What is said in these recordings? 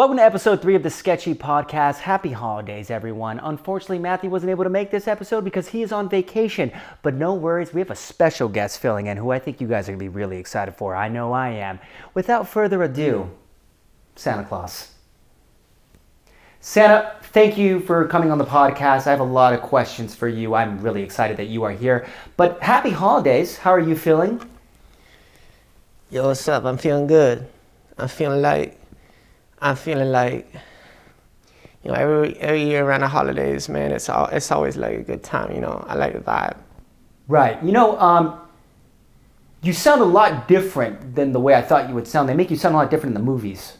Welcome to episode 3 of the Sketchy Podcast. Happy holidays, everyone. Unfortunately, Matthew wasn't able to make this episode because he is on vacation. But no worries, we have a special guest filling in who I think you guys are going to be really excited for. I know I am. Without further ado, Santa Claus. Santa, thank you for coming on the podcast. I have a lot of questions for you. I'm really excited that you are here. But happy holidays. How are you feeling? Yo, what's up? I'm feeling good. I'm feeling like, you know, every year around the holidays, man, it's always like a good time, you know. I like the vibe. Right. You know, you sound a lot different than the way I thought you would sound. They make you sound a lot different in the movies.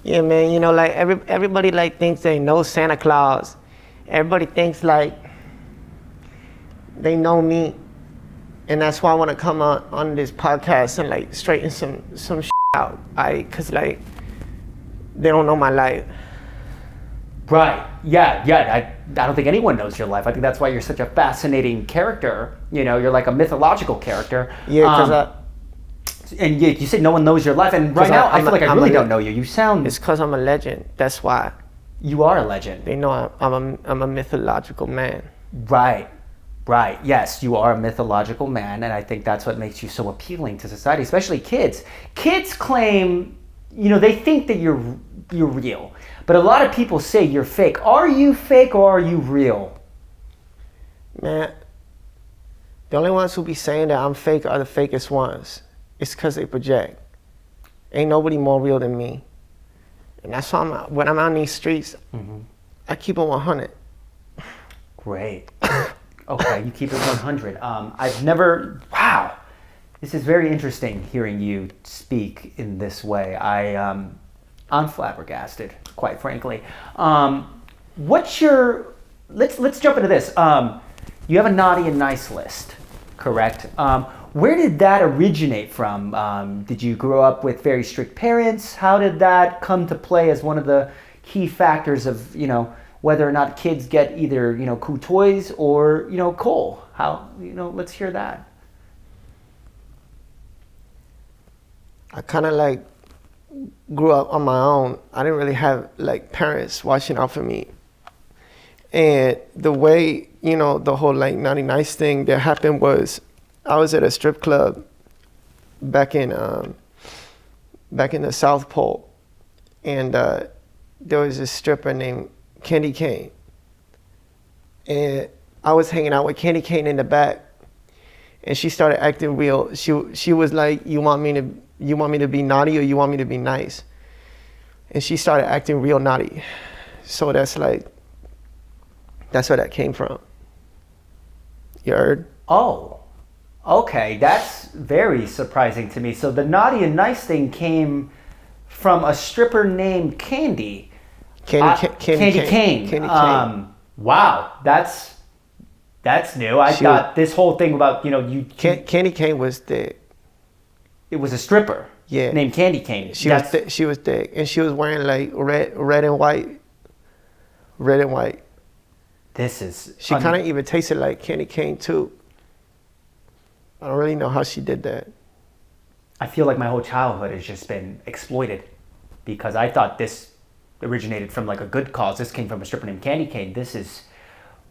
Yeah, man, you know, like everybody like thinks they know Santa Claus. Everybody thinks like they know me. And that's why I want to come on this podcast and like straighten some shit out. Cause like they don't know my life. Right. Yeah. I don't think anyone knows your life. I think that's why you're such a fascinating character. You know, you're like a mythological character. Yeah, and you said no one knows your life. And right now, I feel like I really don't know you. You sound... It's because I'm a legend. That's why. You are a legend. They know I'm a mythological man. Right. Yes, you are a mythological man, and I think that's what makes you so appealing to society, especially kids. Kids claim, you know, they think that you're real, but a lot of people say you're fake. Are you fake or are you real? Man, the only ones who be saying that I'm fake are the fakest ones. It's because they project. Ain't nobody more real than me. And that's why when I'm out in these streets, I keep it 100. Great. Okay, you keep it 100. Wow. This is very interesting hearing you speak in this way. I'm flabbergasted, quite frankly. Let's jump into this. You have a naughty and nice list, correct? Where did that originate from? Did you grow up with very strict parents? How did that come to play as one of the key factors of, you know, whether or not kids get either, you know, cool toys or, you know, coal? How, you know, let's hear that. I kind of like grew up on my own. I didn't really have like parents watching out for me. And the way, you know, the whole like naughty nice thing that happened was I was at a strip club back in the South Pole. And there was this stripper named Candy Cane, and I was hanging out with Candy Cane in the back, and she started acting real. She was like, "You want me to be naughty or you want me to be nice?" And she started acting real naughty. So that's where that came from. You heard? Oh, okay, that's very surprising to me. So the naughty and nice thing came from a stripper named Candy. Candy Cane. Wow, that's new. I thought this whole thing about, you know, Candy Cane was thick. It was a stripper. Yeah. Named Candy Cane. She was thick, and she was wearing like red and white. Red and white. She kind of even tasted like Candy Cane too. I don't really know how she did that. I feel like my whole childhood has just been exploited because I thought this originated from like a good cause. This came from a stripper named Candy Cane. This is,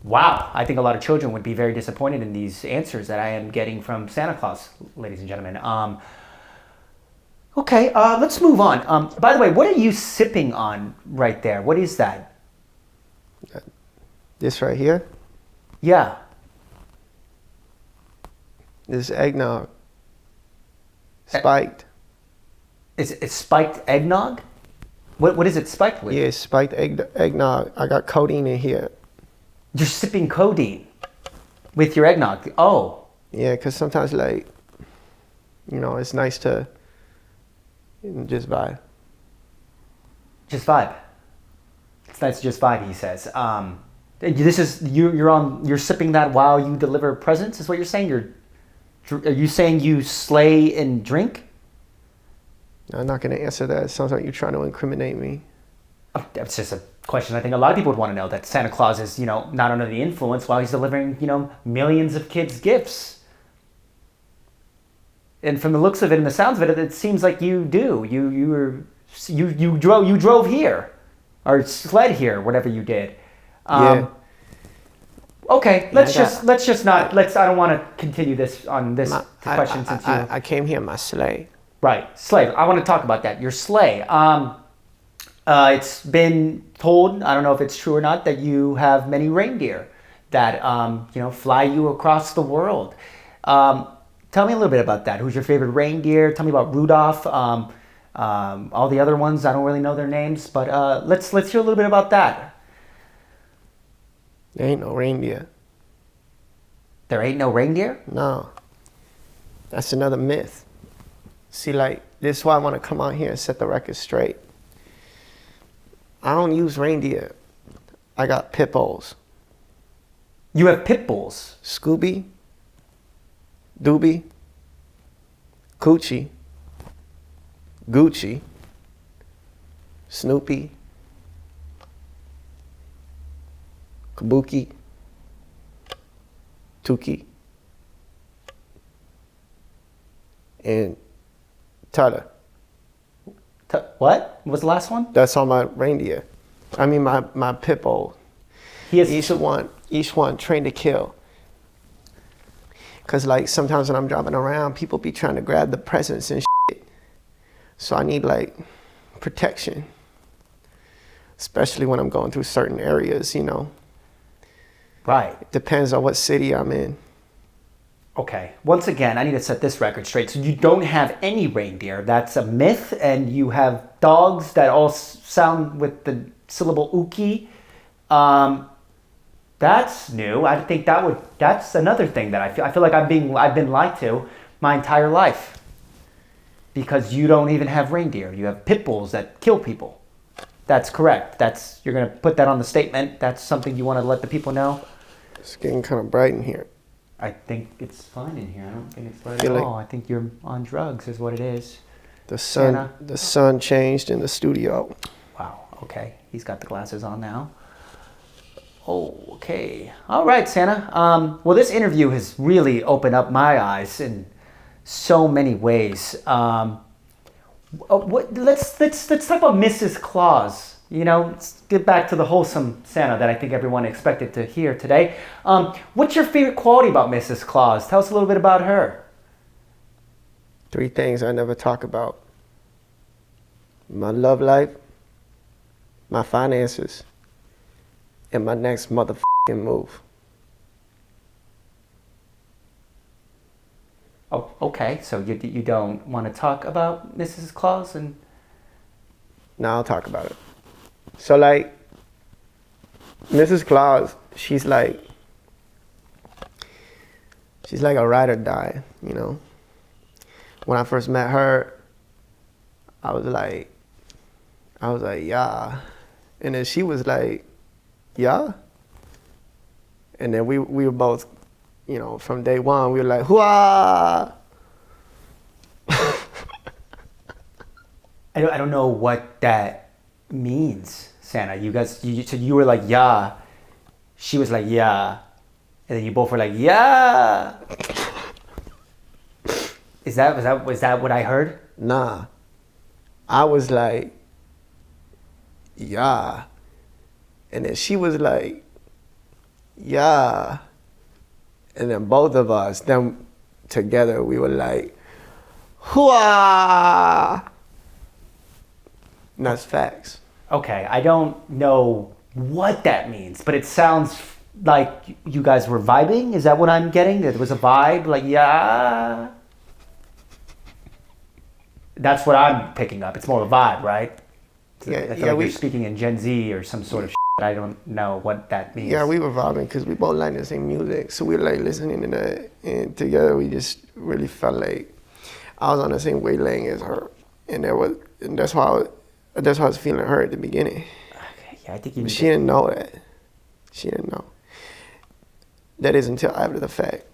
wow. I think a lot of children would be very disappointed in these answers that I am getting from Santa Claus, ladies and gentlemen. Okay, let's move on. By the way, what are you sipping on right there? What is that? This right here? Yeah. This eggnog. Spiked. It's spiked eggnog? What is it spiked with? Yeah, spiked eggnog. I got codeine in here. You're sipping codeine with your eggnog? Oh. Yeah, because sometimes, like, you know, it's nice to just vibe. Just vibe. It's nice to just vibe, he says. This is you're sipping that while you deliver presents, is what you're saying? Are you saying you slay and drink? I'm not going to answer that. It sounds like you're trying to incriminate me. Oh, that's just a question I think a lot of people would want to know, that Santa Claus is, you know, not under the influence while he's delivering, you know, millions of kids gifts. And from the looks of it and the sounds of it, it seems like you do. You drove here, or sled here, whatever you did. Yeah. Okay, let's just not. I don't want to continue this on this question since you. I came here in my sleigh. Right, sleigh. I want to talk about that. Your sleigh. It's been told, I don't know if it's true or not, that you have many reindeer that fly you across the world. Tell me a little bit about that. Who's your favorite reindeer? Tell me about Rudolph. All the other ones, I don't really know their names, but let's hear a little bit about that. There ain't no reindeer. There ain't no reindeer? No. That's another myth. See, like, this is why I want to come out here and set the record straight. I don't use reindeer. I got pit bulls. You have pit bulls? Scooby, Doobie, Coochie, Gucci, Snoopy, Kabuki, Tuki, and Tyler. What? What was the last one? That's all my reindeer. I mean my pit bull. Each one trained to kill. Cause like sometimes when I'm driving around, people be trying to grab the presents and shit. So I need like protection. Especially when I'm going through certain areas, Right. It depends on what city I'm in. Okay. Once again, I need to set this record straight. So you don't have any reindeer. That's a myth. And you have dogs that all sound with the syllable uki. That's new. I think that's another thing that I feel like I've been lied to my entire life. Because you don't even have reindeer. You have pit bulls that kill people. That's correct. You're going to put that on the statement. That's something you want to let the people know. It's getting kind of bright in here. I think it's fine in here. I don't think it's bright at all. I think you're on drugs is what it is. The sun changed in the studio. Wow. Okay. He's got the glasses on now. Oh, okay. All right, Santa. Well, this interview has really opened up my eyes in so many ways. Let's talk about Mrs. Claus. Let's get back to the wholesome Santa that I think everyone expected to hear today. What's your favorite quality about Mrs. Claus? Tell us a little bit about her. 3 things I never talk about. My love life, my finances, and my next motherfucking move. Oh, okay. So you don't want to talk about Mrs. Claus and... No, I'll talk about it. So like, Mrs. Claus, she's like a ride or die, When I first met her, I was like, yeah. And then she was like, yeah. And then we were both, from day one, we were like, hooah! I don't know what that means, Santa. So you were like, yeah. She was like, yeah. And then you both were like, yeah. Was that what I heard? Nah. I was like, yeah. And then she was like, yeah. And then both of us, them together, we were like, hooah! And that's facts. Okay, I don't know what that means, but it sounds like you guys were vibing. Is that what I'm getting? There was a vibe, like, yeah. That's what I'm picking up. It's more of a vibe, right? Yeah, I feel like you're speaking in Gen Z or some sort of shit. I don't know what that means. Yeah, we were vibing because we both like the same music. So we were like listening to that. And together we just really felt like I was on the same wavelength as her. And that's how I was feeling her at the beginning. Okay, yeah, I think you. But she didn't know that. She didn't know. That is until after the fact.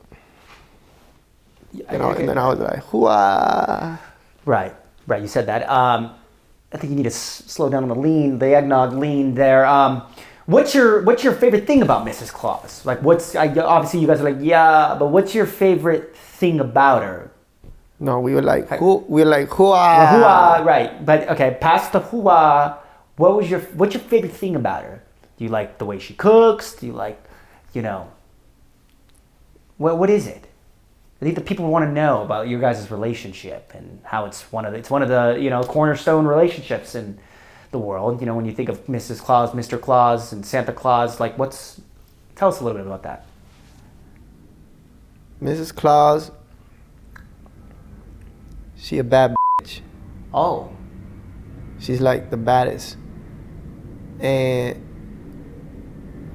Yeah, and then I was like, hooah. Right. You said that. I think you need to slow down on the eggnog lean there. What's your favorite thing about Mrs. Claus? Like, obviously you guys are like, yeah, but what's your favorite thing about her? No, we were like, Well, hoo-ah. right. But okay, past the hoo-ah, what's your favorite thing about her? Do you like the way she cooks? Do you like, what is it? I think the people want to know about your guys' relationship and how it's one of the cornerstone relationships in the world. When you think of Mrs. Claus, Mr. Claus, and Santa Claus, like tell us a little bit about that. Mrs. Claus, she a bad bitch. Oh. She's like the baddest. And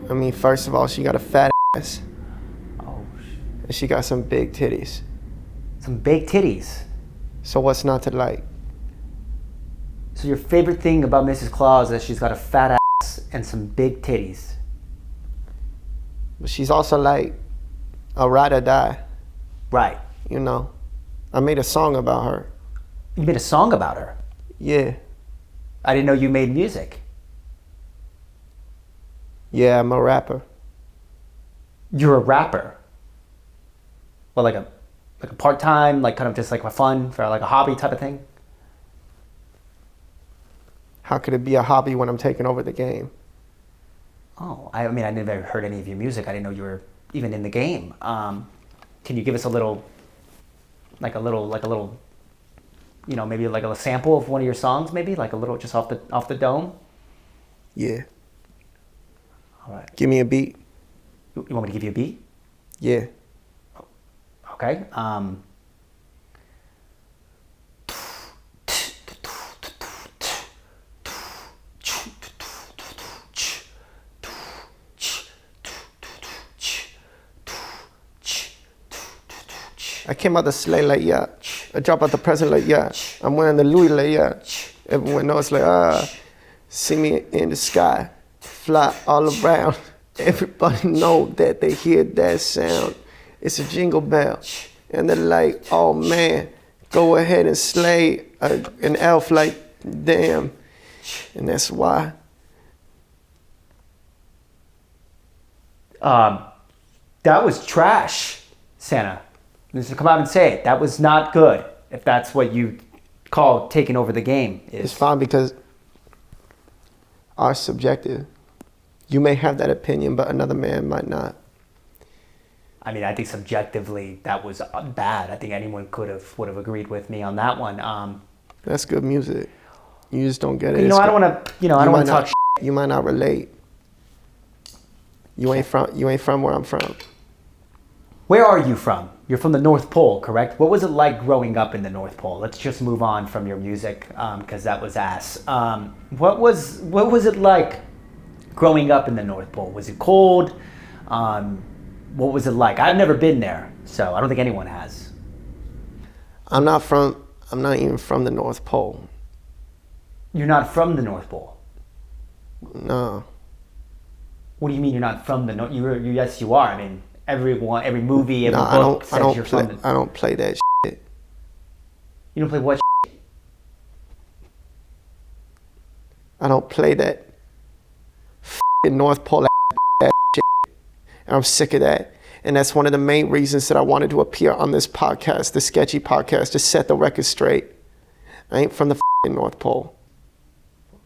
I mean, first of all, she got a fat ass. And she got some big titties. Some big titties. So what's not to like? So your favorite thing about Mrs. Claus is that she's got a fat ass and some big titties. But she's also like a ride or die. Right. I made a song about her. You made a song about her? Yeah. I didn't know you made music. Yeah, I'm a rapper. You're a rapper? Well, like a part-time, like kind of just like for fun, for like a hobby type of thing? How could it be a hobby when I'm taking over the game? Oh, I mean, I never heard any of your music. I didn't know you were even in the game. Can you give us a little, maybe like a sample of one of your songs, maybe like a little just off the dome? Yeah. All right. Give me a beat. You want me to give you a beat? Yeah. Okay. I came out the sleigh like, yeah. I drop out the present like, yeah. I'm wearing the Louis like, yeah. Everyone knows like, see me in the sky, fly all around. Everybody know that they hear that sound. It's a jingle bell. And they're like, oh man, go ahead and slay an elf like, damn. And that's why. That was trash, Santa. Just come out and say it. That was not good. If that's what you call taking over the game. It's fine because ours subjective. You may have that opinion, but another man might not. I mean, I think subjectively that was bad. I think anyone would have agreed with me on that one. That's good music. You just don't get it. I don't want to. I don't want to talk. You might not relate. You ain't from where I'm from. Where are you from? You're from the North Pole, correct? What was it like growing up in the North Pole? Let's just move on from your music, because that was ass. What was it like growing up in the North Pole? Was it cold? What was it like? I've never been there, so I don't think anyone has. I'm not even from the North Pole. You're not from the North Pole? No. What do you mean you're not from the North? Yes, you are. I mean, every movie, every book says you're from the... I don't play that shit. You don't play what shit? I don't play that North Pole shit. And I'm sick of that. And that's one of the main reasons that I wanted to appear on this podcast, the Sketchy Podcast, to set the record straight. I ain't from the North Pole.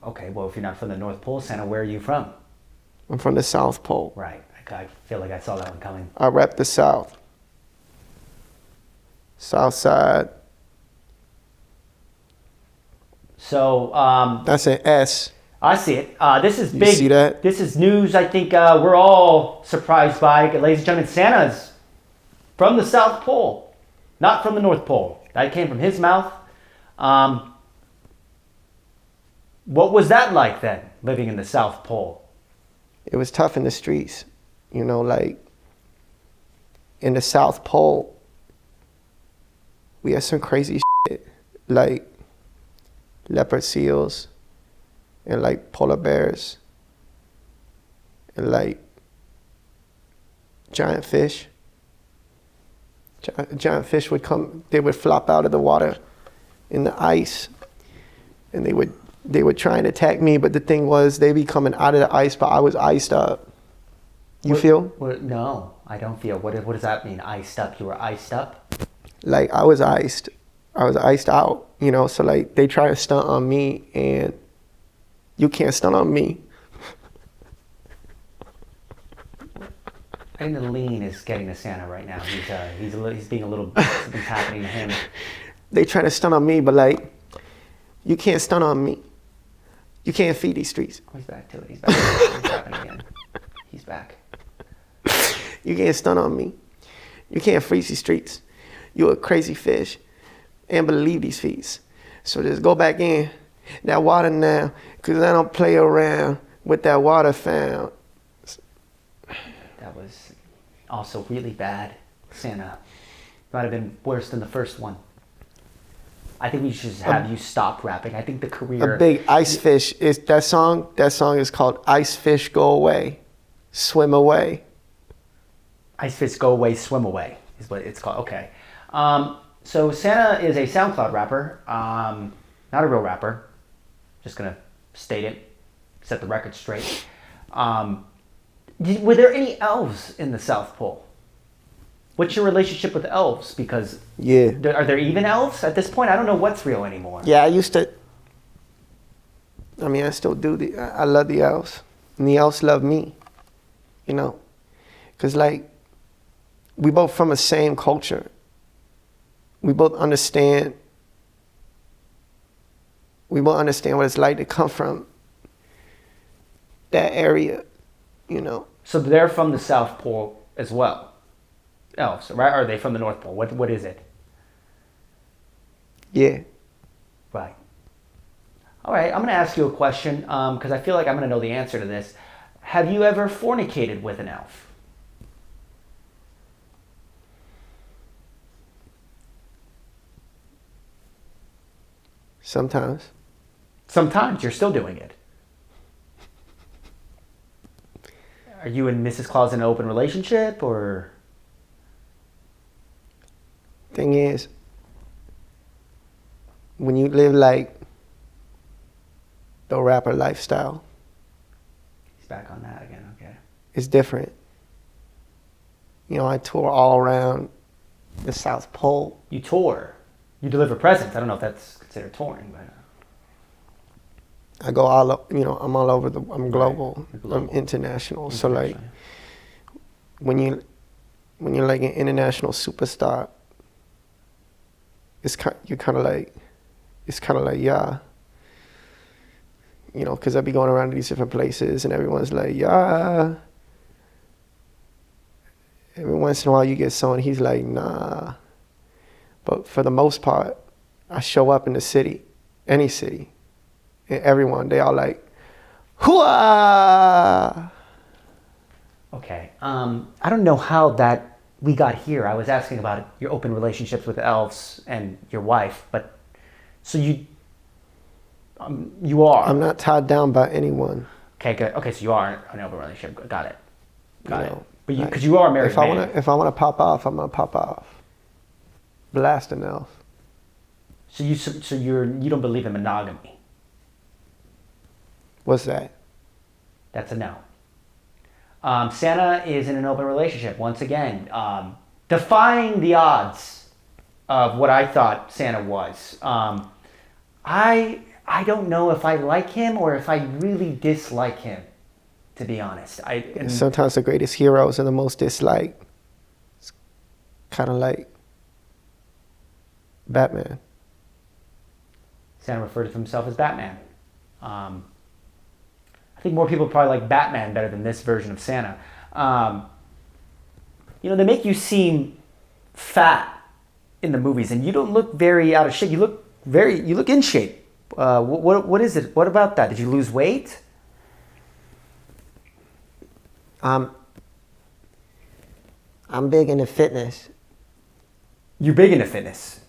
Okay, well, if you're not from the North Pole, Santa, where are you from? I'm from the South Pole. Right. I feel like I saw that one coming. I rep the South. South Side. So, that's an S. I see it. This is big. You see that? This is news I think we're all surprised by. Ladies and gentlemen, Santa's from the South Pole, not from the North Pole. That came from his mouth. What was that like then, living in the South Pole? It was tough in the streets. Like in the South Pole, we had some crazy shit, like leopard seals and like polar bears and like giant fish. Giant fish would come, they would flop out of the water in the ice, and they would try and attack me, but the thing was they'd be coming out of the ice, but I was iced up. You feel? No, I don't feel. What does that mean, iced up? You were iced up? Like I was iced. I was iced out, you know. So like they try to stunt on me, and you can't stunt on me. I think the lean is getting to Santa right now. He's being a little. Something's happening to him. They try to stunt on me, but like, you can't stunt on me. You can't feed these streets. Oh, he's back to it. He's back. He's happening again. He's back. You can't stunt on me. You can't freeze these streets. You a crazy fish, and believe these fees. So just go back in that water now, cause I don't play around with that water found. That was also really bad, Santa. Might have been worse than the first one. I think we should just have you stop rapping. I think the career... A big ice fish is that song. That song is called "Ice Fish Go Away, Swim Away." Ice fish go away, swim away is what it's called. Okay. So Santa is a SoundCloud rapper, not a real rapper. Just gonna state it, set the record straight. Were there any elves in the South Pole? What's your relationship with elves? Because are there even elves at this point? I don't know what's real anymore. Yeah, I used to. I mean, I still do. I love the elves, and the elves love me. You know, because like we both from the same culture. We both understand. We both understand what it's like to come from that area. You know. So they're from the South Pole as well. Elves, right? Or are they from the North Pole? What is it? Yeah. Right. All right, I'm going to ask you a question because I feel like I'm going to know the answer to this. Have you ever fornicated with an elf? Sometimes. Sometimes. You're still doing it. Are you and Mrs. Claus in an open relationship or... Thing is, when you live like the rapper lifestyle, he's back on that again. Okay, it's different. You know, I tour all around the South Pole. You tour, you deliver presents. I don't know if that's considered touring, but I go all, you know, I'm all over I'm global, right. Global. I'm international. So like, when you're like an international superstar, it's kind of like, yeah, you know, because I be going around to these different places and everyone's like, yeah. Every once in a while you get someone, he's like, nah. But for the most part, I show up in the city, any city, and everyone, they all like, hooah! Okay, I don't know how that we got here. I was asking about your open relationships with elves and your wife, but so you are. I'm not tied down by anyone. Okay, good. Okay, so you are in an open relationship. Got it. Got it. But like, because you are a married man. If I wanna pop off, I'm gonna pop off. Blast an elf. So you don't believe in monogamy. What's that? That's a no. Santa is in an open relationship once again, defying the odds of what I thought Santa was. I don't know if I like him or if I really dislike him, to be honest. Sometimes the greatest heroes are the most disliked. It's kind of like Batman. Santa referred to himself as Batman. I think more people probably like Batman better than this version of Santa. You know, they make you seem fat in the movies, and you don't look very out of shape. You look in shape. What is it? What about that? Did you lose weight? I'm big into fitness. You're big into fitness?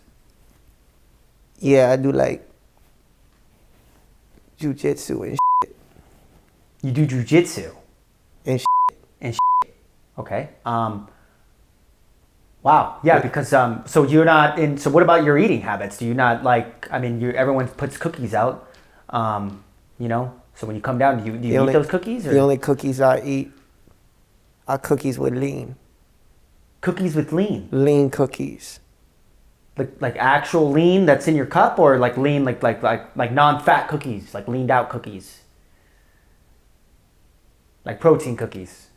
Yeah, I do like jujitsu and shit. You do jujitsu? And shit. And shit. Okay. Wow. Yeah, because so you're not in. So what about your eating habits? Do you not like? I mean, everyone puts cookies out. You know. So when you come down, do you eat those cookies? Or? The only cookies I eat are cookies with lean. Cookies with lean. Lean cookies. Like actual lean that's in your cup, or like lean like non-fat cookies, like leaned out cookies, like protein cookies.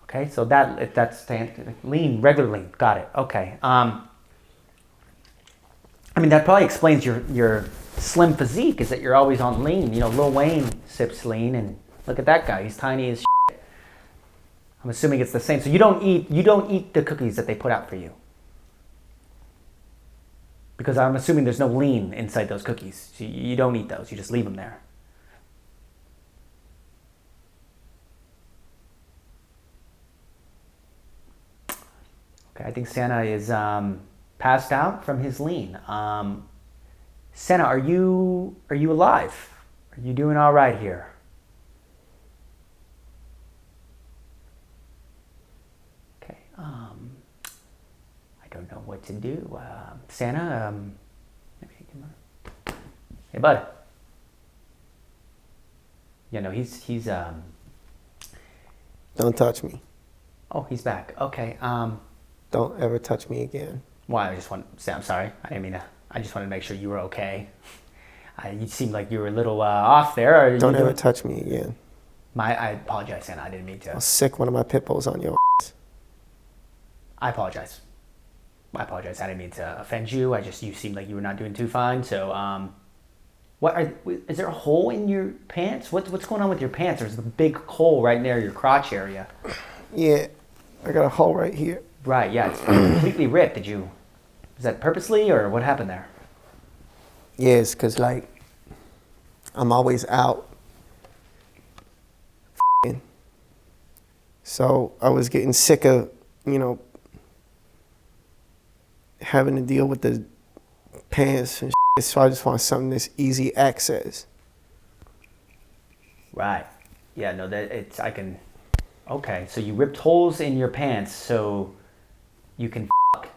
Okay, so that's lean, regular lean. Got it. Okay. I mean, that probably explains your slim physique, is that you're always on lean. You know, Lil Wayne sips lean, and look at that guy. He's tiny as shit. I'm assuming it's the same. So you don't eat the cookies that they put out for you, because I'm assuming there's no lean inside those cookies. So you don't eat those. You just leave them there. Okay, I think Santa is passed out from his lean. Santa, are you alive? Are you doing all right here? Okay. I don't know what to do. Santa, hey, bud. Yeah, no, he's. Don't touch me. Oh, he's back. Okay. Don't ever touch me again. Well, I'm sorry. I didn't mean to. I just wanted to make sure you were okay. You seemed like you were a little off there. Don't ever touch me again. I apologize, Santa. I didn't mean to. I'll sick one of my pit bulls on your ass. I apologize. I didn't mean to offend you. You seemed like you were not doing too fine. So, is there a hole in your pants? What's going on with your pants? There's a big hole right near your crotch area. Yeah, I got a hole right here. Right, yeah, it's completely ripped. Is that purposely, or what happened there? Yeah, it's because, like, I'm always out. So I was getting sick of, having to deal with the pants and shit. So I just want something that's easy access. Right. Yeah, no, okay, so you ripped holes in your pants so you can fuck.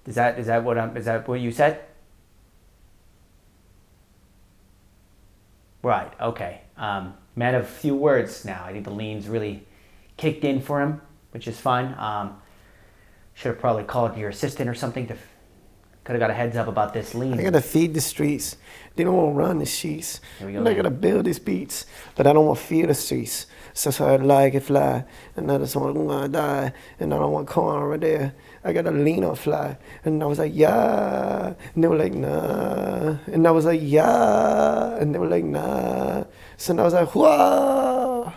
Is that what you said? Right, okay. Man of few words now. I think the lean's really kicked in for him, which is fine. Should have probably called your assistant or something could have got a heads up about this lean. I gotta feed the streets. They don't want to run the sheets. Here we go. I gotta build these beats, but I don't want to feed the streets. So I like it fly, and I just want to die, and I don't want corn over there. I gotta lean on fly, and I was like, yeah, and they were like, nah, and I was like, yeah, and they were like, nah. So I was like, whoa.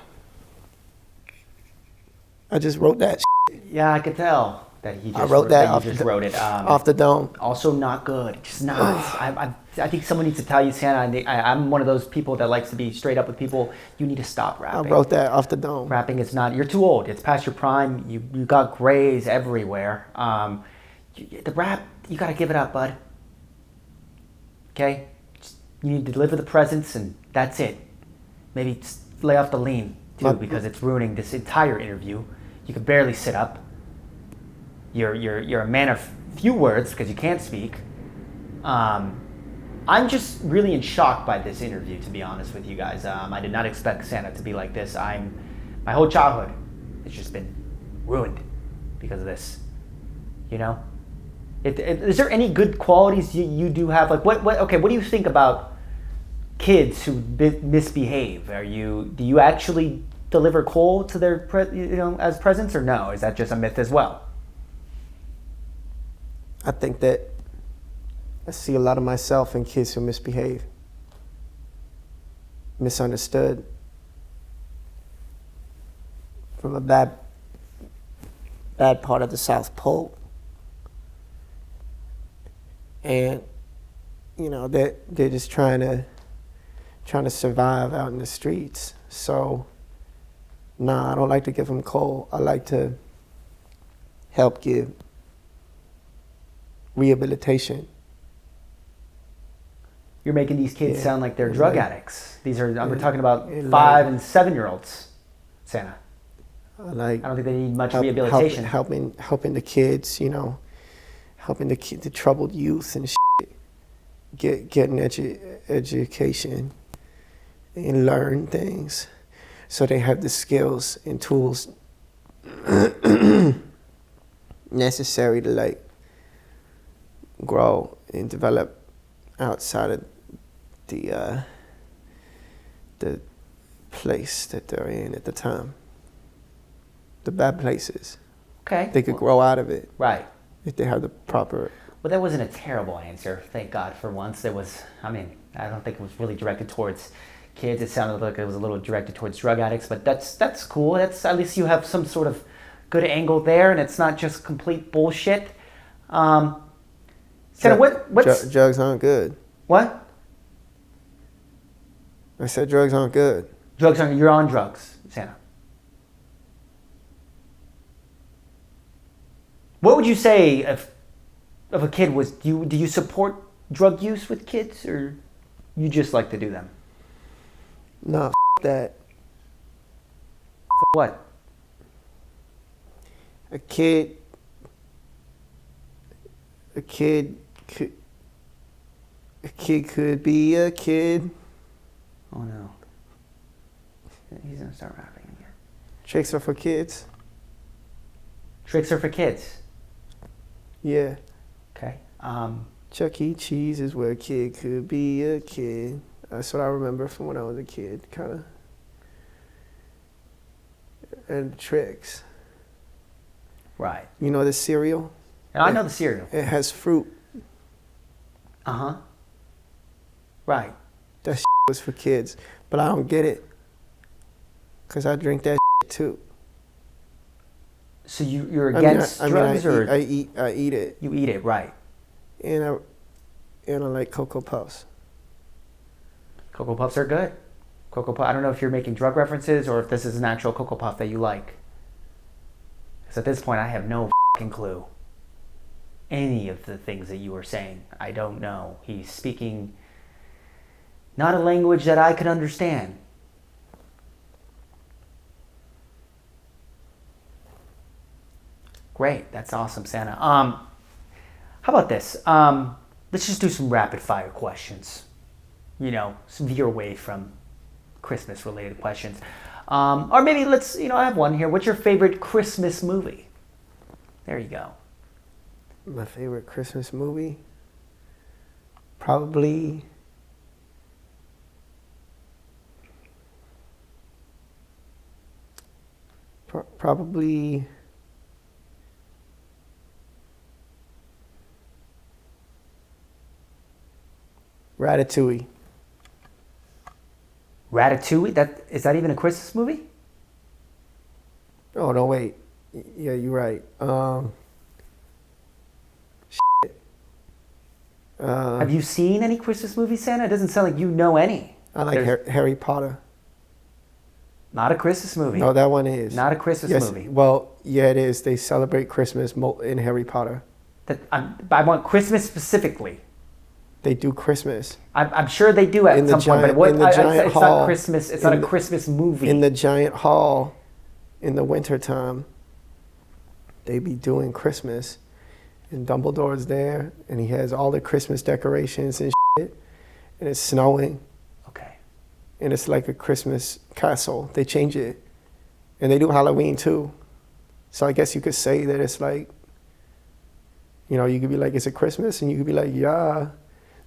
I just wrote that. Yeah, I could tell that he just I wrote that. wrote it off the dome. Also not good. Just not. I think someone needs to tell you, Santa. I'm one of those people that likes to be straight up with people. You need to stop rapping. I wrote that off the dome. Rapping is not. You're too old. It's past your prime. You got grays everywhere. The rap, you got to give it up, bud. Okay. You need to deliver the presents, and that's it. Maybe just lay off the lean too, because it's ruining this entire interview. You can barely sit up. You're a man of few words because you can't speak. I'm just really in shock by this interview, to be honest with you guys. I did not expect Santa to be like this. My whole childhood has just been ruined because of this. Is there any good qualities you do have? Like what do you think about kids who misbehave? Do you actually deliver coal to their as presents, or no? Is that just a myth as well? I think that I see a lot of myself in kids who misbehave, misunderstood, from a bad part of the South Pole. And, they're just trying to survive out in the streets. So, I don't like to give them coal. I like to help give rehabilitation. You're making these kids sound like they're drug addicts. We're talking about 5 and 7-year-olds, Santa. I don't think they need much rehabilitation. Helping the kids, helping the troubled youth and get an education and learn things, so they have the skills and tools necessary to like grow and develop outside of the place that they're in at the time. The bad places. Okay. They could grow out of it. Right. If they have the proper. Well, that wasn't a terrible answer. Thank God for once. I don't think it was really directed towards kids. It sounded like it was a little directed towards drug addicts, but that's cool. That's at least you have some sort of good angle there, and it's not just complete bullshit. Santa, what's drugs aren't good. What? I said drugs aren't good. You're on drugs, Santa. What would you say if a kid was? Do you support drug use with kids, or you just like to do them? No, that. What? A kid could be a kid. Oh no. He's gonna start rapping again. Tricks are for kids. Tricks are for kids. Yeah. Okay. Chuck E. Cheese is where a kid could be a kid. That's what I remember from when I was a kid, kind of. And tricks. Right. You know the cereal? And I know the cereal. It has fruit. Uh-huh. Right. That was for kids. But I don't get it. Because I drink that too. So you're against drugs, or I eat it. you eat it, right? And I like Cocoa Puffs. Cocoa Puffs are good. I don't know if you're making drug references or if this is an actual Cocoa Puff that you like. Because at this point, I have no fucking clue. Any of the things that you were saying, I don't know. He's speaking not a language that I could understand. Great, that's awesome, Santa. How about this? Let's just do some rapid fire questions. Veer away from Christmas related questions. Or maybe I have one here. What's your favorite Christmas movie? There you go. My favorite Christmas movie? Probably Ratatouille. Ratatouille? Is that even a Christmas movie? Oh, no, wait. Yeah, you're right. Have you seen any Christmas movies, Santa? It doesn't sound like you know any. I like Harry Potter. Not a Christmas movie. No, that one is. Not a Christmas movie. Well, yeah, it is. They celebrate Christmas in Harry Potter. I want Christmas specifically. They do Christmas. I'm sure they do at some point, but it's not Christmas. It's not a Christmas movie. In the giant hall, in the wintertime, they be doing Christmas, and Dumbledore's there, and he has all the Christmas decorations and shit, and it's snowing. Okay. And it's like a Christmas castle. They change it, and they do Halloween too. So I guess you could say that it's like, you could be like, is it Christmas? And you could be like, yeah.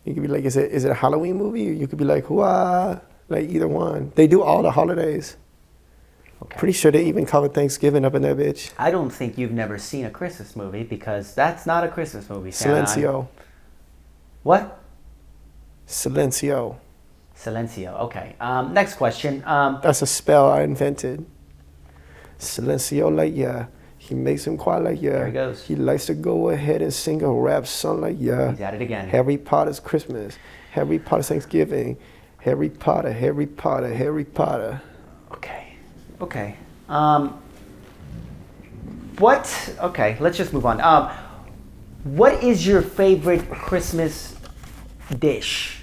You could be like, is it a Halloween movie? Or you could be like, hoo-ah, like either one. They do all the holidays. Okay. Pretty sure they even cover Thanksgiving up in that bitch. I don't think you've never seen a Christmas movie because that's not a Christmas movie. Silencio. What? Silencio. Okay. Next question. That's a spell I invented. Silencio, like, yeah. He makes him quiet, like, yeah. There he goes. He likes to go ahead and sing a rap song, like, yeah. He's at it again. Harry Potter's Christmas. Harry Potter's Thanksgiving. Harry Potter, Harry Potter, Harry Potter. Okay. Okay, let's just move on. What is your favorite Christmas dish?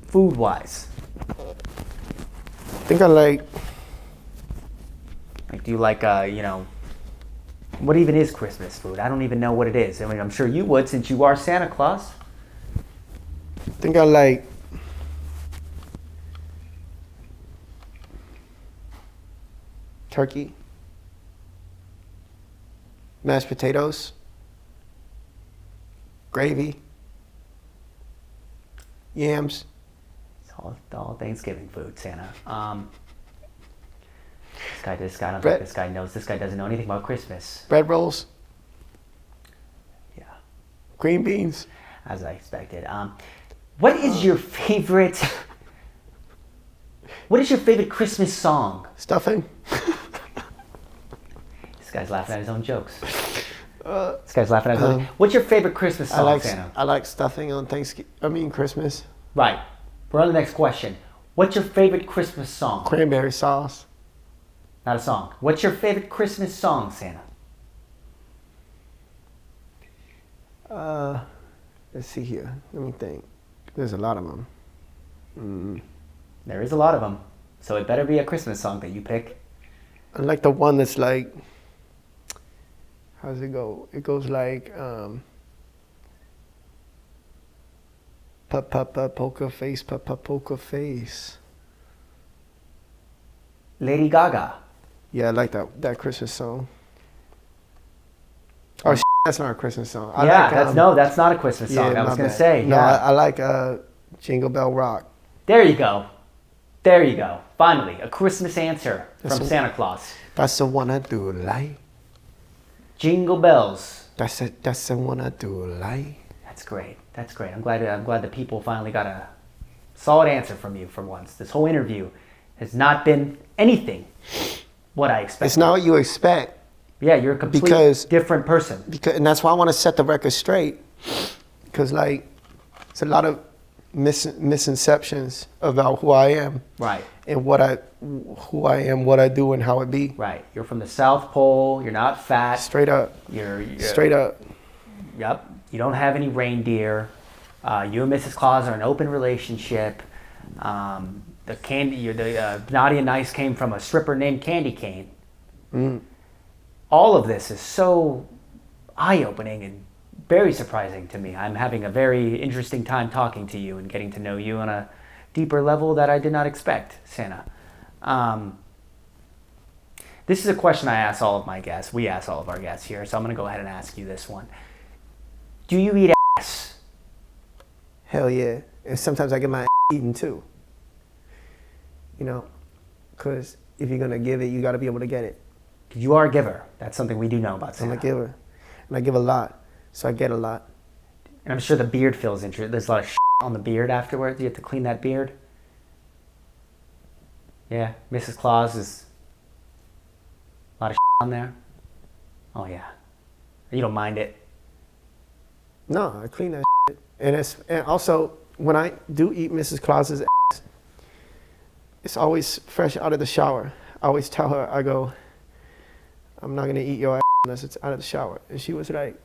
Food-wise. I think I like... do you like, what even is Christmas food? I don't even know what it is. I mean, I'm sure you would since you are Santa Claus. I think I like... turkey, mashed potatoes, gravy, yams. It's all Thanksgiving food, Santa. This guy, I don't Bread. think this guy knows. This guy doesn't know anything about Christmas. Bread rolls, Yeah, green beans. as I expected. What is your favorite? What is your favorite Christmas song? Stuffing. This guy's laughing at his own jokes. This guy's laughing at his own. What's your favorite Christmas song, Santa? I like stuffing on Christmas. Right. We're on the next question. What's your favorite Christmas song? Cranberry sauce. Not a song. What's your favorite Christmas song, Santa? Let's see here. Let me think. There's a lot of them. There is a lot of them. So it better be a Christmas song that you pick. I like the one that's like, how does it go? It goes like, poker face, poker face. Lady Gaga. Yeah, I like that Christmas song. Oh, that's not a Christmas song. I Yeah, like, that's not a Christmas song. I was going to say. No, Yeah. I like Jingle Bell Rock. There you go. There you go. Finally, a Christmas answer from Santa Claus. That's the one I do like. Jingle bells. That's the one I do like. That's great. That's great. I'm glad the people finally got a solid answer from you for once. This whole interview has not been anything what I expected. It's not what you expect. Yeah, you're a completely different person. And that's why I want to set the record straight. Because, like, it's a lot of misconceptions about who I am. Right. And who I am, what I do, and how it be. Right. You're from the South Pole. You're not fat. Straight up. You're Straight up. Yep. You don't have any reindeer. You and Mrs. Claus are in an open relationship. The Naughty and Nice came from a stripper named Candy Cane. All of this is so eye-opening and very surprising to me. I'm having a very interesting time talking to you and getting to know you on a deeper level that I did not expect, Santa. This is a question I ask all of my guests. We ask all of our guests here, so I'm going to go ahead and ask you this one. Do you eat ass? Hell yeah. And sometimes I get my eaten too. You know, because if you're going to give it, you got to be able to get it. You are a giver. That's something we do know about Santa. I'm a giver. And I give a lot. So I get a lot. And I'm sure the beard feels interesting. There's a lot of on the beard afterwards. You have to clean that beard. Yeah, Mrs. Claus is a lot of on there. Oh yeah. You don't mind it. No, I clean that shit. And also, when I do eat Mrs. Claus's ass, it's always fresh out of the shower. I always tell her, I go, I'm not going to eat your ass unless it's out of the shower. And she was like,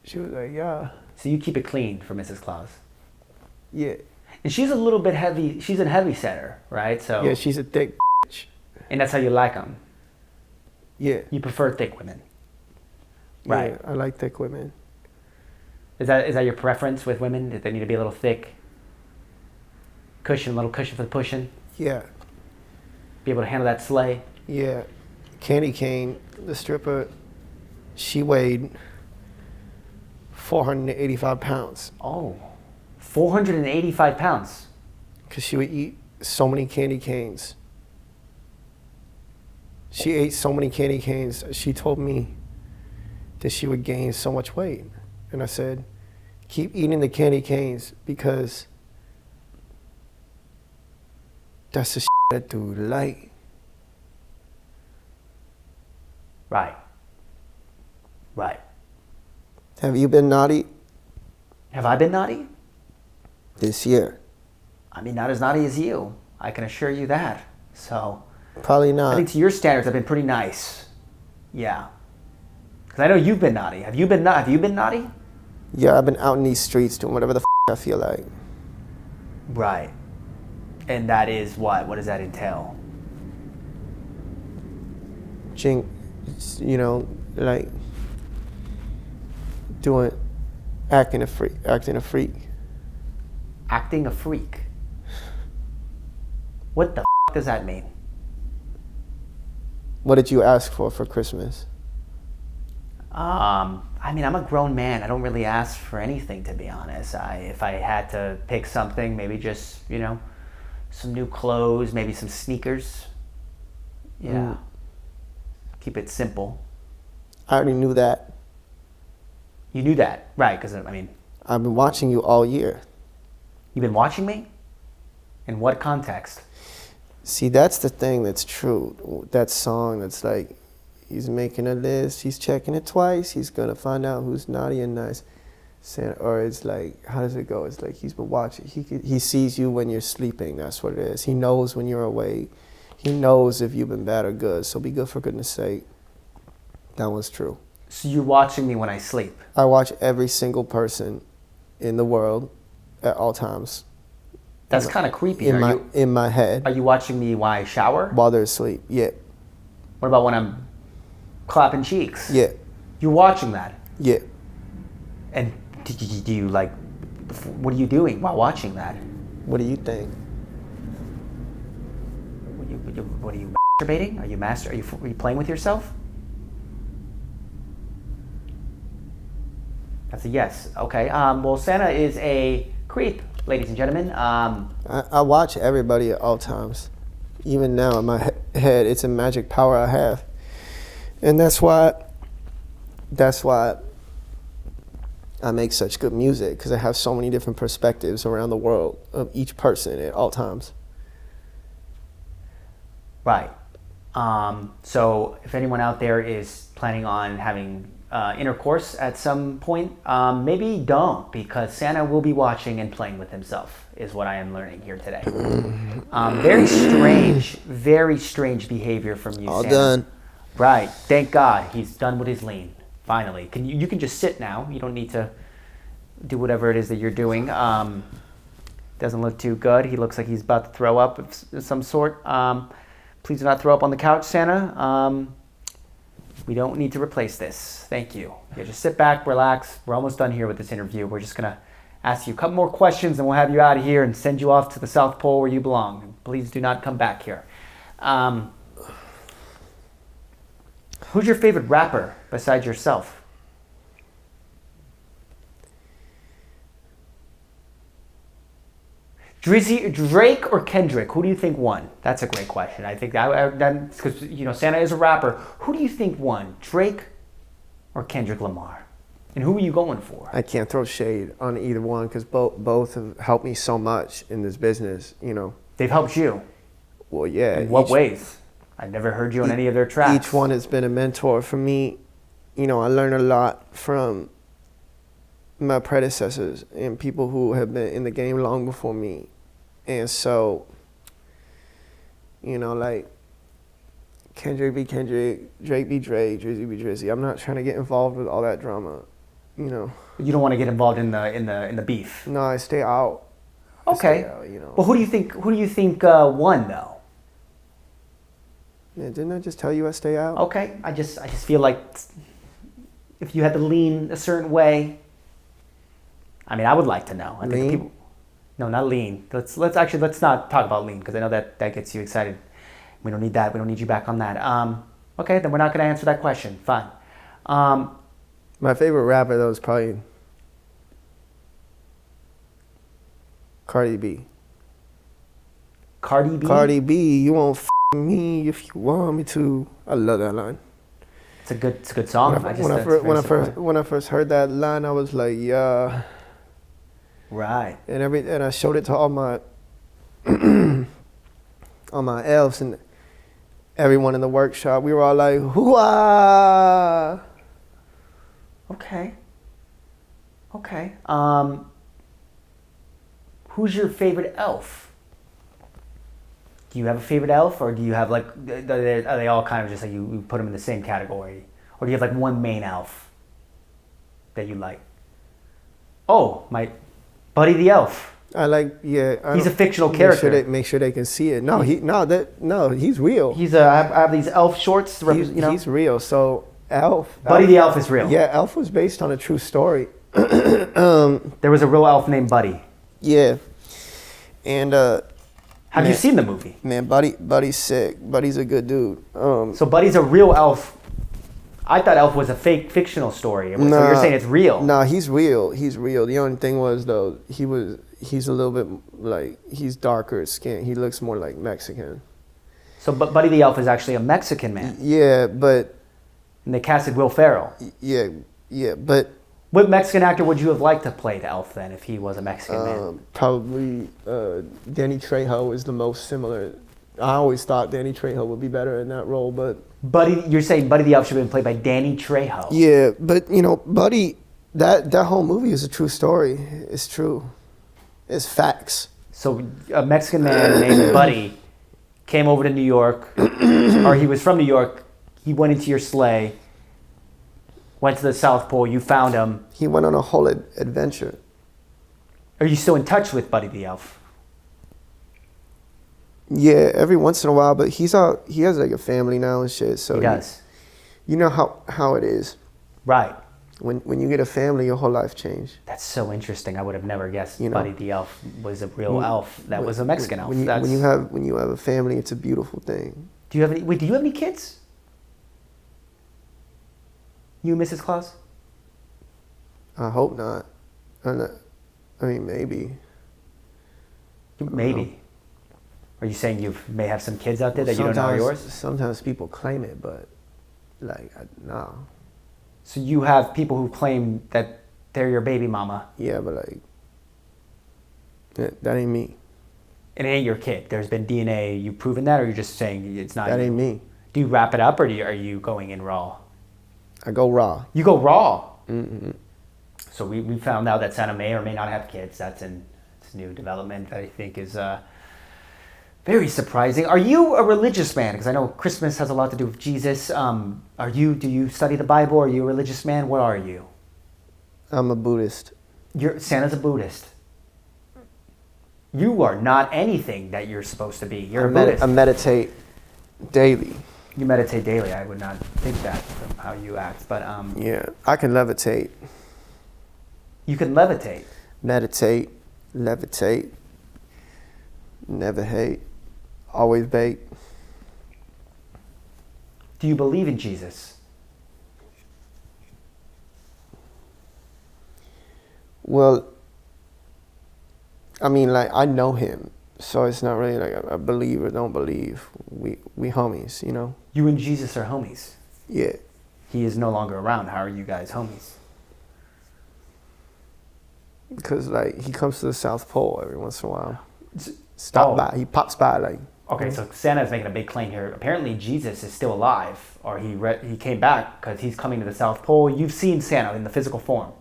yeah. So you keep it clean for Mrs. Claus. Yeah. And she's a little bit heavy. She's a heavy setter, right? So. Yeah, she's a thick bitch. And that's how you like them. Yeah. You prefer thick women. Right. Yeah, I like thick women. Is that your preference with women? That they need to be a little thick? Little cushion for the pushing? Yeah. Be able to handle that sleigh? Yeah. Candy Cane, the stripper, she weighed 485 pounds. Oh, 485 pounds. Because she would eat so many candy canes. She ate so many candy canes. She told me that she would gain so much weight. And I said, keep eating the candy canes because that's the shit that dude like. Right. Right. Have you been naughty Have I been naughty? this year? I mean, not as naughty as you. I can assure you that. So, Probably I not. think to your standards, I've been pretty nice. Yeah. Because I know you've been naughty. Have you been naughty? Yeah, I've been out in these streets doing whatever the I feel like. Right. And that is what? What does that entail? You know, like acting a freak. Acting a freak. What the does that mean? What did you ask for Christmas? I mean, I'm a grown man. I don't really ask for anything, to be honest. If I had to pick something, maybe just, some new clothes, maybe some sneakers. Yeah. Keep it simple. I already knew that. You knew that, right? Because, I mean... I've been watching you all year. You've been watching me? In what context? See, that's the thing that's true. That song that's like, he's making a list, he's checking it twice, he's gonna find out who's naughty and nice. Or it's like, how does it go? It's like he's been watching. He sees you when you're sleeping. That's what it is. He knows when you're awake. He knows if you've been bad or good. So be good for goodness sake. That was true. So you're watching me when I sleep? I watch every single person in the world at all times. That's kind of creepy. In my head. Are you watching me while I shower? While they're asleep, yeah. What about when I'm clapping cheeks? Yeah. You're watching that? Yeah. And do you like, what are you doing while watching that? What do you think? What are you masturbating? Are you playing with yourself? That's a yes. Okay. Well, Santa is a creep, ladies and gentlemen. I watch everybody at all times. Even now in my head, it's a magic power I have. And that's why I make such good music, because I have so many different perspectives around the world of each person at all times. Right. So if anyone out there is planning on having intercourse at some point, maybe don't, because Santa will be watching and playing with himself, is what I am learning here today. Very strange behavior from you, All Santa. done. Right. Thank God he's done with his lean. Finally. You can just sit now. You don't need to do whatever it is that you're doing. Doesn't look too good. He looks like he's about to throw up of some sort. Please do not throw up on the couch, Santa. We don't need to replace this. Thank you. Yeah, just sit back, relax. We're almost done here with this interview. We're just going to ask you a couple more questions, and we'll have you out of here and send you off to the South Pole where you belong. Please do not come back here. Who's your favorite rapper besides yourself? Drake or Kendrick? Who do you think won? That's a great question. I think that's because Santa is a rapper. Who do you think won, Drake or Kendrick Lamar? And who are you going for? I can't throw shade on either one, because both have helped me so much in this business. They've helped you. Well, yeah. In what ways? I've never heard you on any of their tracks. Each one has been a mentor for me. I learned a lot from my predecessors and people who have been in the game long before me. And so, like Kendrick be Kendrick, Drake be Drake, Drizzy be Drizzy. I'm not trying to get involved with all that drama, You don't want to get involved in the beef. No, I stay out. Okay. Well, who do you think won though? Yeah, didn't I just tell you I stay out? Okay. I just feel like if you had to lean a certain way, I mean, I would like to know. I think people. No, not lean. Let's not talk about lean, because I know that gets you excited. We don't need that. We don't need you back on that. Okay, then we're not going to answer that question. Fine. My favorite rapper though is probably Cardi B. Cardi B? Cardi B, you won't me if you want me to. I love that line. It's a good song. When I first heard that line, I was like, yeah. Right. And I showed it to all my elves and everyone in the workshop. We were all like, hoo-ah. Okay. Who's your favorite elf? Do you have a favorite elf, or do you have are they all kind of just like you put them in the same category, or do you have like one main elf that you like? Oh, my Buddy the Elf. I like, yeah. He's a fictional character. Make sure they can see it. He's real. I have these elf shorts. He's real. So Buddy the Elf is real. Yeah, Elf was based on a true story. There was a real elf named Buddy. Yeah, and Have you seen the movie? Man, Buddy's sick. Buddy's a good dude. So Buddy's a real elf. I thought Elf was a fake fictional story. So you're saying it's real? Nah, he's real. He's real. The only thing was though, he's a little bit like, he's darker skinned. He looks more like Mexican. So, but Buddy the Elf is actually a Mexican man. Yeah, but. And they casted Will Ferrell. Yeah, but. What Mexican actor would you have liked to play the elf then, if he was a Mexican man? Probably Danny Trejo is the most similar. I always thought Danny Trejo would be better in that role, but. You're saying Buddy the Elf should have been played by Danny Trejo. Yeah, but Buddy, that whole movie is a true story. It's true. It's facts. So a Mexican man named Buddy came over to New York, or he was from New York. He went into your sleigh, went to the South Pole. You found him. He went on a whole adventure. Are you still in touch with Buddy the Elf? Yeah, every once in a while, but he has like a family now and shit. So he does. You know how it is. Right. When you get a family, your whole life changed. That's so interesting. I would have never guessed Buddy the Elf was a real elf. That was a Mexican elf. When you have a family, it's a beautiful thing. Do you have any kids? You and Mrs. Claus? I hope not. I mean, maybe. Maybe. Are you saying you may have some kids out there that you don't know are yours? Sometimes people claim it, but no. So you have people who claim that they're your baby mama. Yeah, but that ain't me. It ain't your kid. There's been DNA. You've proven that, or you're just saying it's not that you? Ain't me. Do you wrap it up, or are you going in raw? I go raw. You go raw? Mm-hmm. So we found out that Santa may or may not have kids. That's in this new development that I think is very surprising. Are you a religious man? Because I know Christmas has a lot to do with Jesus. Do you study the Bible? Are you a religious man? What are you? I'm a Buddhist. Santa's a Buddhist. You are not anything that you're supposed to be. You're a Buddhist. I meditate daily. You meditate daily. I would not think that from how you act, but yeah, I can levitate. You can levitate. Meditate, levitate, never hate, always bake. Do you believe in Jesus? Well, I mean, I know him, so it's not really like I believe or don't believe. We homies, You and Jesus are homies. Yeah. He is no longer around. How are you guys homies? Because he comes to the South Pole every once in a while. Stop by. He pops by Okay, so Santa is making a big claim here. Apparently Jesus is still alive, or he came back because he's coming to the South Pole. You've seen Santa in the physical form.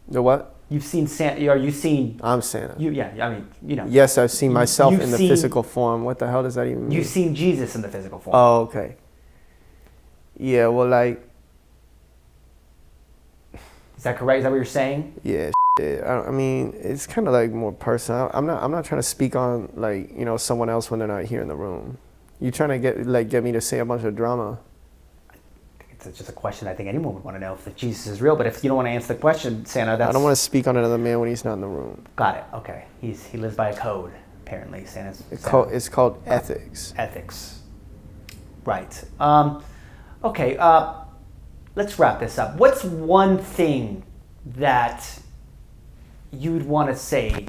The what? You've seen Santa. Are you seen? I'm Santa. Yes, I've seen myself in the physical form. What the hell does that even mean? You've seen Jesus in the physical form. Oh, okay. Yeah, well, Is that correct? Is that what you're saying? Yeah. I mean, it's kind of more personal. I'm not trying to speak on someone else when they're not here in the room. You trying to get me to say a bunch of drama? It's just a question I think anyone would want to know if Jesus is real. But if you don't want to answer the question, Santa, I don't want to speak on another man when he's not in the room. Got it. Okay. He lives by a code. Apparently, Santa's. It's called ethics. Ethics. Right. Okay. Let's wrap this up. What's one thing that you'd want to say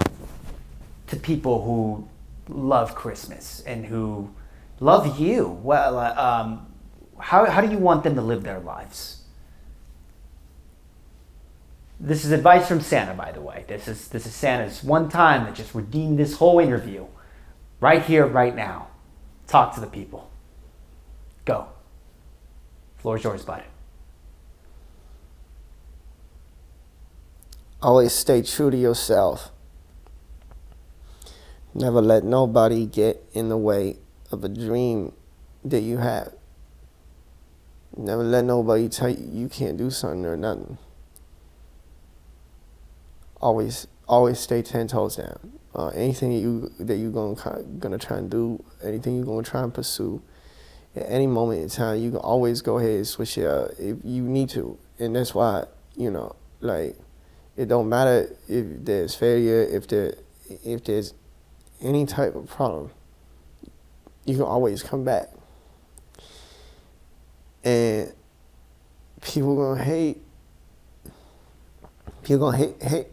to people who love Christmas and who love you? Well, how do you want them to live their lives? This is advice from Santa, by the way. This is Santa's one time that just redeemed this whole interview. Right here, right now. Talk to the people. Go. Floor is yours, bud. Always stay true to yourself. Never let nobody get in the way of a dream that you have. Never let nobody tell you can't do something or nothing. Always stay 10 toes down. Anything that you gonna try and do, anything you're gonna try and pursue, at any moment in time, you can always go ahead and switch it up if you need to. And that's why, it don't matter if there's failure, if there's any type of problem, you can always come back. And people gonna hate. People gonna hate.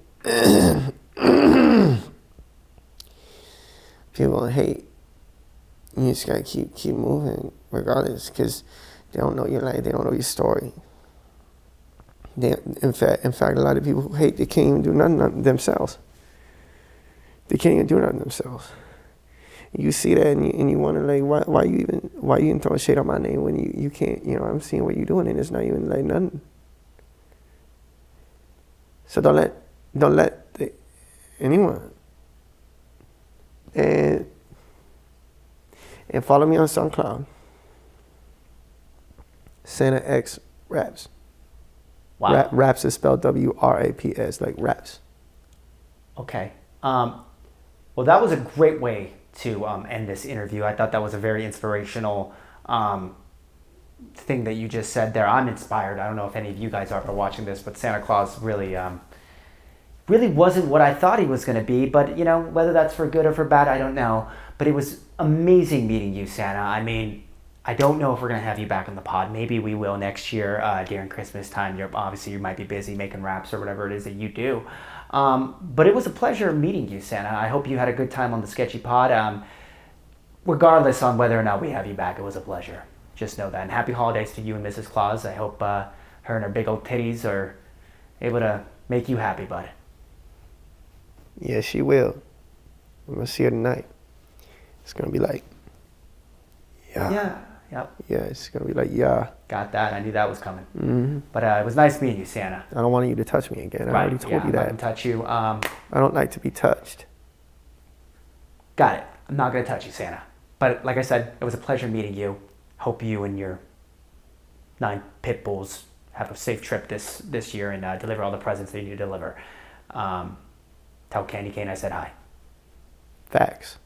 People gonna hate. You just gotta keep moving regardless, because they don't know your life. They don't know your story. In fact, a lot of people who hate, they can't even do nothing themselves. They can't even do nothing themselves. You see that and you wonder, like, why you even throwing shade on my name when you can't, I'm seeing what you're doing and it's not even like nothing. So don't let anyone. And follow me on SoundCloud. Santa X Raps. Wow. Raps is spelled WRAPS, like raps. Okay. Well, that was a great way to end this interview. I thought that was a very inspirational thing that you just said there. I'm inspired. I don't know if any of you guys are watching this, but Santa Claus really wasn't what I thought he was going to be. But, whether that's for good or for bad, I don't know. But it was amazing meeting you, Santa. I mean, I don't know if we're going to have you back on the pod. Maybe we will next year during Christmas time. You might be busy making raps or whatever it is that you do. But it was a pleasure meeting you, Santa. I hope you had a good time on the Sketchy Pod. Regardless on whether or not we have you back, it was a pleasure. Just know that. And happy holidays to you and Mrs. Claus. I hope her and her big old titties are able to make you happy, bud. Yeah, she will. I'm going to see her tonight. It's going to be like, yeah. Yeah. Yep. Yeah, it's going to be like, yeah. Got that. I knew that was coming. Mm-hmm. But it was nice meeting you, Santa. I don't want you to touch me again. I already told you that. I'm not going to touch you. I don't like to be touched. Got it. I'm not going to touch you, Santa. But like I said, it was a pleasure meeting you. Hope you and your 9 pit bulls have a safe trip this year and deliver all the presents that you need to deliver. Tell Candy Cane I said hi. Facts.